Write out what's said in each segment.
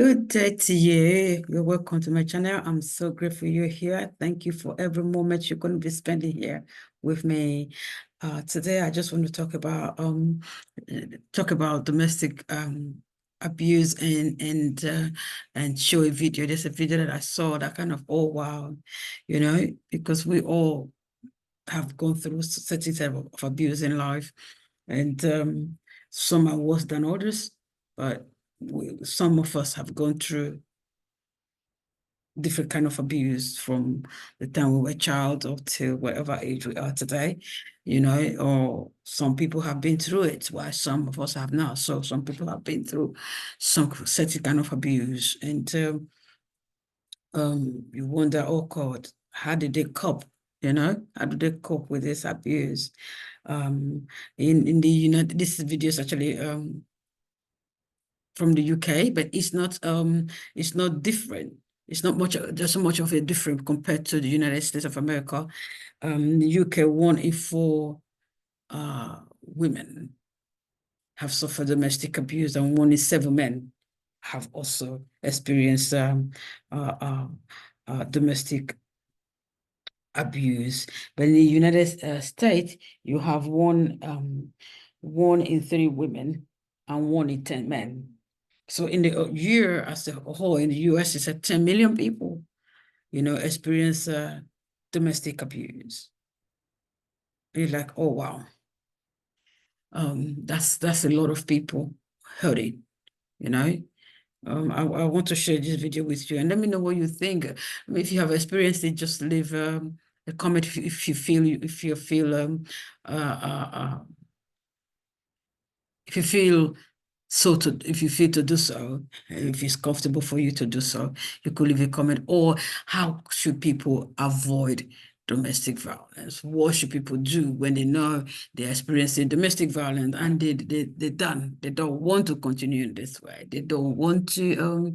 Good day to you. You're welcome to my channel. I'm so grateful you're here. Thank you for every moment you're going to be spending here with me. Today, I just want to talk about domestic abuse and show a video. There's a video that I saw that kind of, oh wow, because we all have gone through certain type of abuse in life, and some are worse than others, but some of us have gone through different kind of abuse from the time we were a child up to whatever age we are today, or some people have been through it, while some of us have not. So some people have been through some certain kind of abuse, and you wonder, oh God, how did they cope? How do they cope with this abuse? In the United, this video is actually from the UK, but it's not different. It's not much, there's so much of a difference compared to the United States of America. The UK, 1 in 4 women have suffered domestic abuse, and 1 in 7 men have also experienced domestic abuse. But in the United States, you have 1 in 3 women and 1 in 10 men. So in the year as a whole, in the US, it's 10 million people, experience domestic abuse. You're like, oh, wow. That's a lot of people hurting, I want to share this video with you and let me know what you think. If you have experienced it, just leave a comment if you feel if you feel to do so, if it's comfortable for you to do so, you could leave a comment. Or how should people avoid domestic violence? What should people do when they know they're experiencing domestic violence and they're done? They don't want to continue in this way. They don't want to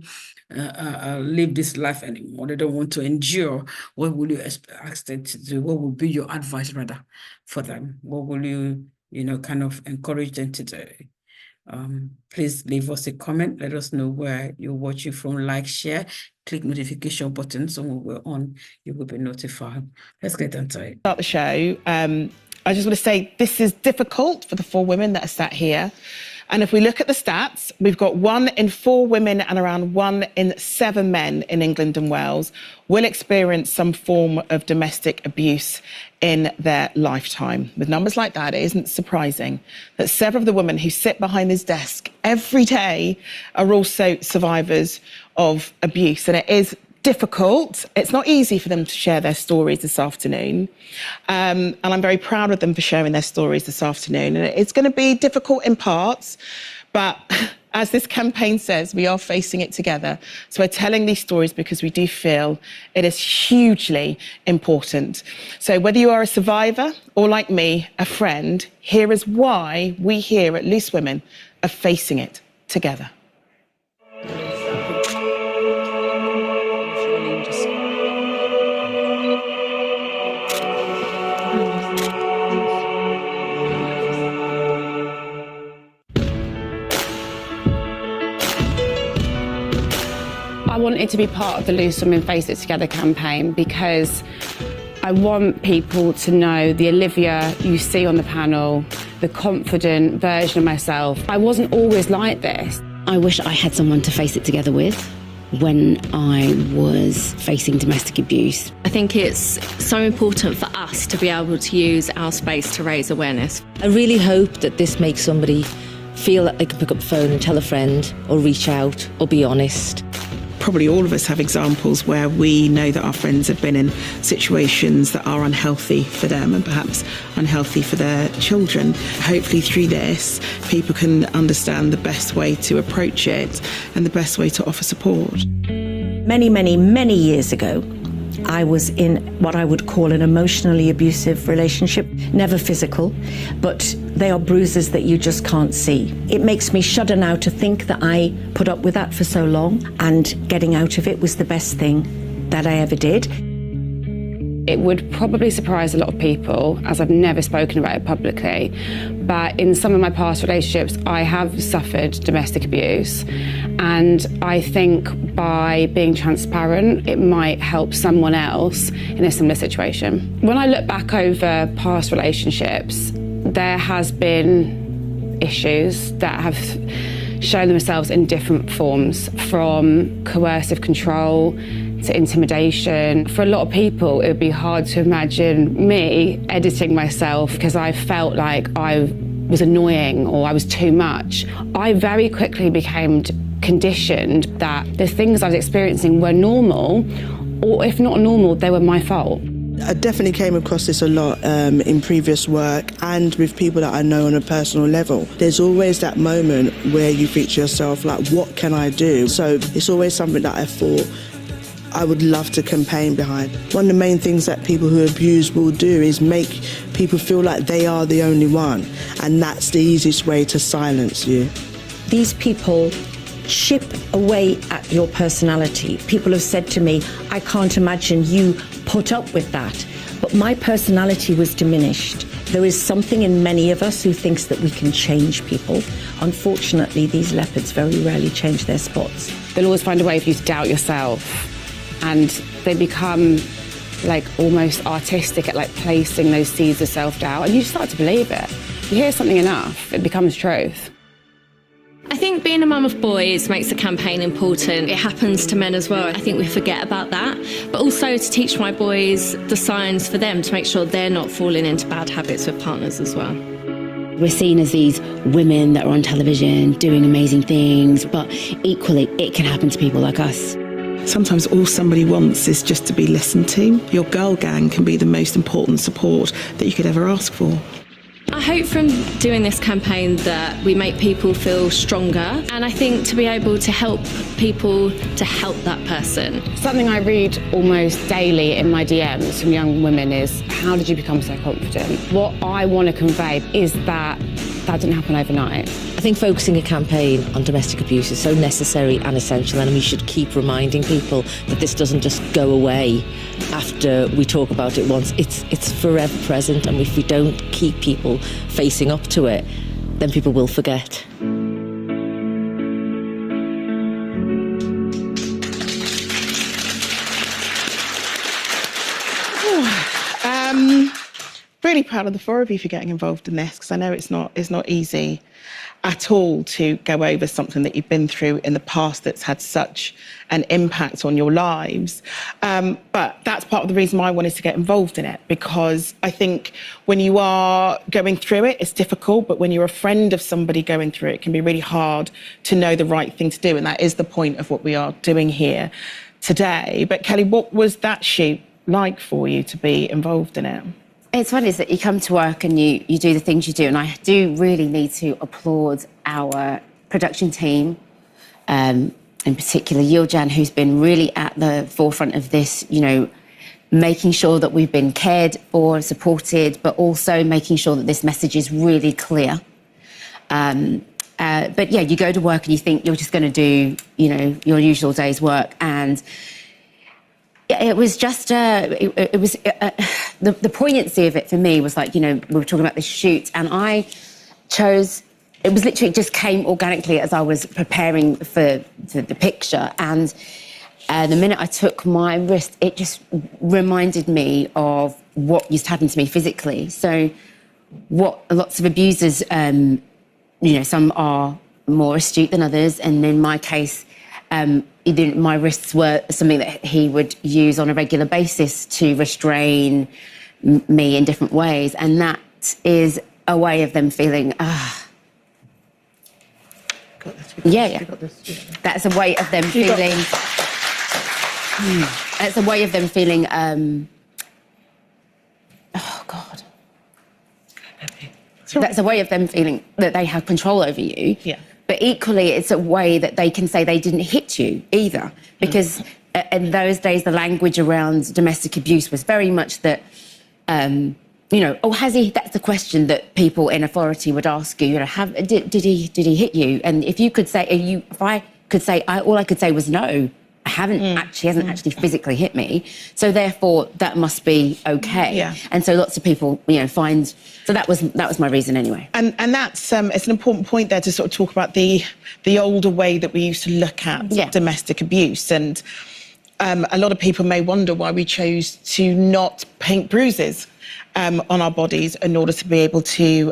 live this life anymore. They don't want to endure. What will you ask them to do? What will be your advice rather for them? What will you, kind of encourage them to do? Please leave us a comment. Let us know where you're watching from. Like, share, click notification button so when we're on, you will be notified. Let's get into it. Start the show. I just want to say this is difficult for the 4 women that are sat here. And if we look at the stats, we've got 1 in 4 women and around 1 in 7 men in England and Wales will experience some form of domestic abuse in their lifetime. With numbers like that, it isn't surprising that several of the women who sit behind this desk every day are also survivors of abuse. And it is difficult. It's not easy for them to share their stories this afternoon. And I'm very proud of them for sharing their stories this afternoon. And it's going to be difficult in parts, but as this campaign says, we are facing it together. So we're telling these stories because we do feel it is hugely important. So whether you are a survivor or, like me, a friend, here is why we here at Loose Women are facing it together. I wanted to be part of the Loose Women Face It Together campaign because I want people to know the Olivia you see on the panel, the confident version of myself. I wasn't always like this. I wish I had someone to face it together with when I was facing domestic abuse. I think it's so important for us to be able to use our space to raise awareness. I really hope that this makes somebody feel that they can pick up the phone and tell a friend or reach out or be honest. Probably all of us have examples where we know that our friends have been in situations that are unhealthy for them and perhaps unhealthy for their children. Hopefully through this, people can understand the best way to approach it and the best way to offer support. Many, many, many years ago, I was in what I would call an emotionally abusive relationship. Never physical, but they are bruises that you just can't see. It makes me shudder now to think that I put up with that for so long, and getting out of it was the best thing that I ever did. It would probably surprise a lot of people, as I've never spoken about it publicly, but in some of my past relationships, I have suffered domestic abuse. And I think by being transparent, it might help someone else in a similar situation. When I look back over past relationships, there has been issues that have shown themselves in different forms, from coercive control to intimidation. For a lot of people, it would be hard to imagine me editing myself because I felt like I was annoying or I was too much. I very quickly became conditioned that the things I was experiencing were normal, or if not normal, they were my fault. I definitely came across this a lot in previous work and with people that I know on a personal level. There's always that moment where you think to yourself, like, what can I do? So it's always something that I thought I would love to campaign behind. One of the main things that people who abuse will do is make people feel like they are the only one, and that's the easiest way to silence you. These people chip away at your personality. People have said to me, I can't imagine you put up with that. But my personality was diminished. There is something in many of us who thinks that we can change people. Unfortunately, these leopards very rarely change their spots. They'll always find a way for you to doubt yourself, and they become like almost artistic at like placing those seeds of self-doubt, and you start to believe it. You hear something enough, it becomes truth. I think being a mum of boys makes the campaign important. It happens to men as well. I think we forget about that. But also to teach my boys the signs for them to make sure they're not falling into bad habits with partners as well. We're seen as these women that are on television doing amazing things, but equally it can happen to people like us. Sometimes all somebody wants is just to be listened to. Your girl gang can be the most important support that you could ever ask for. I hope from doing this campaign that we make people feel stronger, and I think to be able to help people to help that person. Something I read almost daily in my DMs from young women is, how did you become so confident? What I want to convey is that didn't happen overnight. I think focusing a campaign on domestic abuse is so necessary and essential, and we should keep reminding people that this doesn't just go away after we talk about it once. It's forever present, and if we don't keep people facing up to it, then people will forget. Really proud of the four of you for getting involved in this, because I know it's not easy at all to go over something that you've been through in the past that's had such an impact on your lives. But that's part of the reason why I wanted to get involved in it, because I think when you are going through it, it's difficult, but when you're a friend of somebody going through it, it can be really hard to know the right thing to do. And that is the point of what we are doing here today. But Kelly, what was that shoot like for you to be involved in it? It's funny is that you come to work and you do the things you do, and I do really need to applaud our production team, in particular Yiljan, who's been really at the forefront of this, you know, making sure that we've been cared for, supported, but also making sure that this message is really clear. But yeah, you go to work and you think you're just going to do, you know, your usual day's work, and it was just, the poignancy of it for me was like, you know, we were talking about this shoot, and I chose, it was literally, it just came organically as I was preparing for the picture. And the minute I took my wrist, it just reminded me of what used to happen to me physically. So what lots of abusers, you know, some are more astute than others, and in my case, my wrists were something that he would use on a regular basis to restrain me in different ways. And that is a way of them feeling, That's a way of them feeling, that's a way of them feeling, that's a way of them feeling that they have control over you. Yeah. But equally, it's a way that they can say they didn't hit you either. Because in those days, the language around domestic abuse was very much that, you know, oh, has he? That's the question that people in authority would ask you. You know, did he hit you? And if you could say, if I could say, all I could say was no, I she hasn't actually physically hit me. So therefore, that must be okay. Yeah. And so lots of people, find. So that was my reason anyway. And that's it's an important point there to sort of talk about the older way that we used to look at domestic abuse. And a lot of people may wonder why we chose to not paint bruises on our bodies in order to be able to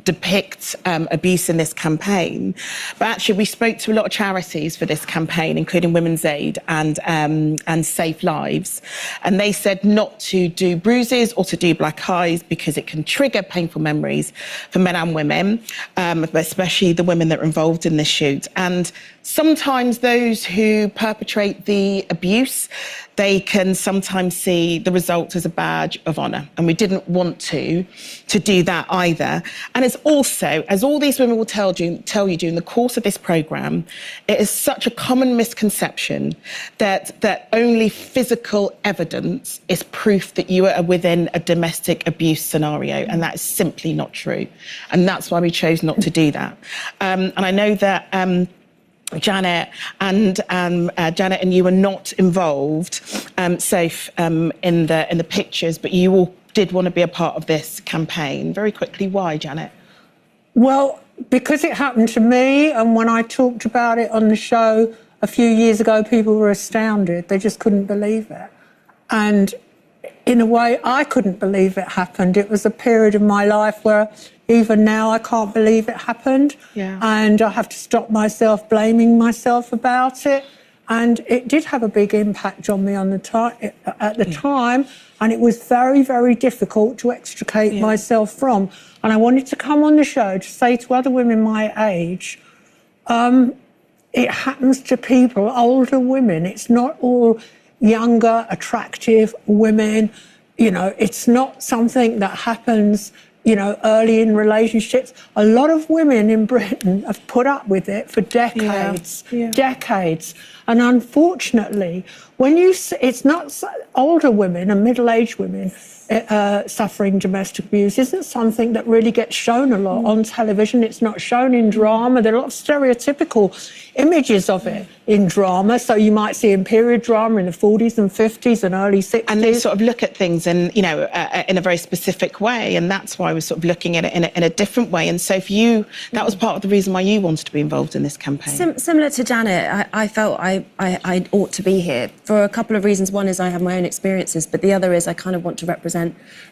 depict abuse in this campaign. But actually, we spoke to a lot of charities for this campaign, including Women's Aid and Safe Lives. And they said not to do bruises or to do black eyes because it can trigger painful memories for men and women, but especially the women that are involved in this shoot. And sometimes those who perpetrate the abuse, they can sometimes see the result as a badge of honour. And we didn't want to do that either. And it's also, as all these women will tell you during the course of this programme, it is such a common misconception that only physical evidence is proof that you are within a domestic abuse scenario. And that is simply not true. And that's why we chose not to do that. And I know that Janet and you were not involved, Safe, in the pictures, but you all did want to be a part of this campaign. Very quickly, why, Janet? Well, because it happened to me, and when I talked about it on the show a few years ago, people were astounded. They just couldn't believe it. And in a way, I couldn't believe it happened. It was a period of my life where even now I can't believe it happened. Yeah. And I have to stop myself blaming myself about it. And it did have a big impact on me at the time. And it was very, very difficult to extricate myself from. And I wanted to come on the show to say to other women my age, it happens to people, older women. It's not all younger, attractive women. It's not something that happens early in relationships. A lot of women in Britain have put up with it for decades, decades. And unfortunately, when it's not older women and middle-aged women suffering domestic abuse isn't something that really gets shown a lot on television. It's not shown in drama. There are a lot of stereotypical images of it in drama. So you might see in period drama in the 40s and 50s and early 60s. And they sort of look at things in a very specific way. And that's why we're sort of looking at it in a different way. And so for you, that was part of the reason why you wanted to be involved in this campaign. Similar to Janet, I felt I ought to be here for a couple of reasons. One is I have my own experiences, but the other is I kind of want to represent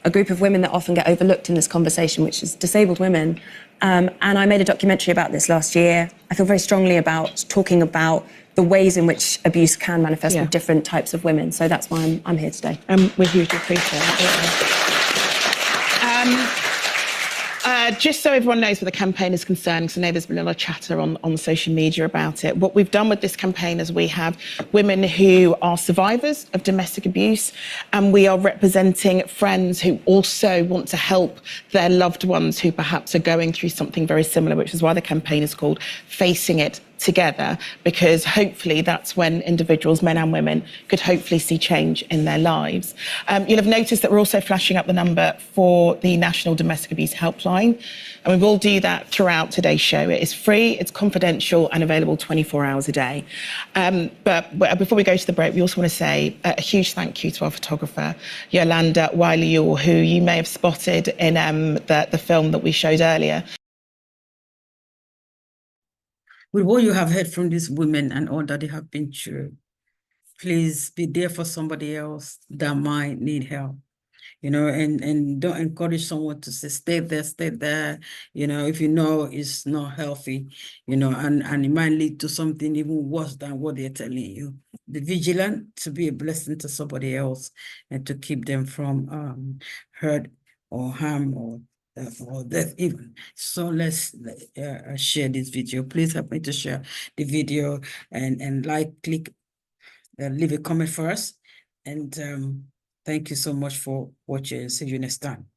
a group of women that often get overlooked in this conversation, which is disabled women. And I made a documentary about this last year. I feel very strongly about talking about the ways in which abuse can manifest with different types of women. So that's why I'm here today. We're hugely appreciate it. Just so everyone knows where the campaign is concerned, because I know there's been a lot of chatter on social media about it. What we've done with this campaign is we have women who are survivors of domestic abuse, and we are representing friends who also want to help their loved ones who perhaps are going through something very similar, which is why the campaign is called Facing It Together, because hopefully that's when individuals, men and women, could hopefully see change in their lives. You'll have noticed that we're also flashing up the number for the National Domestic Abuse Helpline, and we will do that throughout today's show. It is free, it's confidential and available 24 hours a day. But before we go to the break, we also want to say a huge thank you to our photographer, Yolanda Wiley-Ewell, who you may have spotted in the film that we showed earlier. With what you have heard from these women and all that they have been through, please be there for somebody else that might need help, and don't encourage someone to say, stay there, if it's not healthy, and it might lead to something even worse than what they're telling you. Be vigilant to be a blessing to somebody else and to keep them from hurt or harm or death even. So let's share this video. Please help me to share the video and click, leave a comment for us. And thank you so much for watching. See you next time.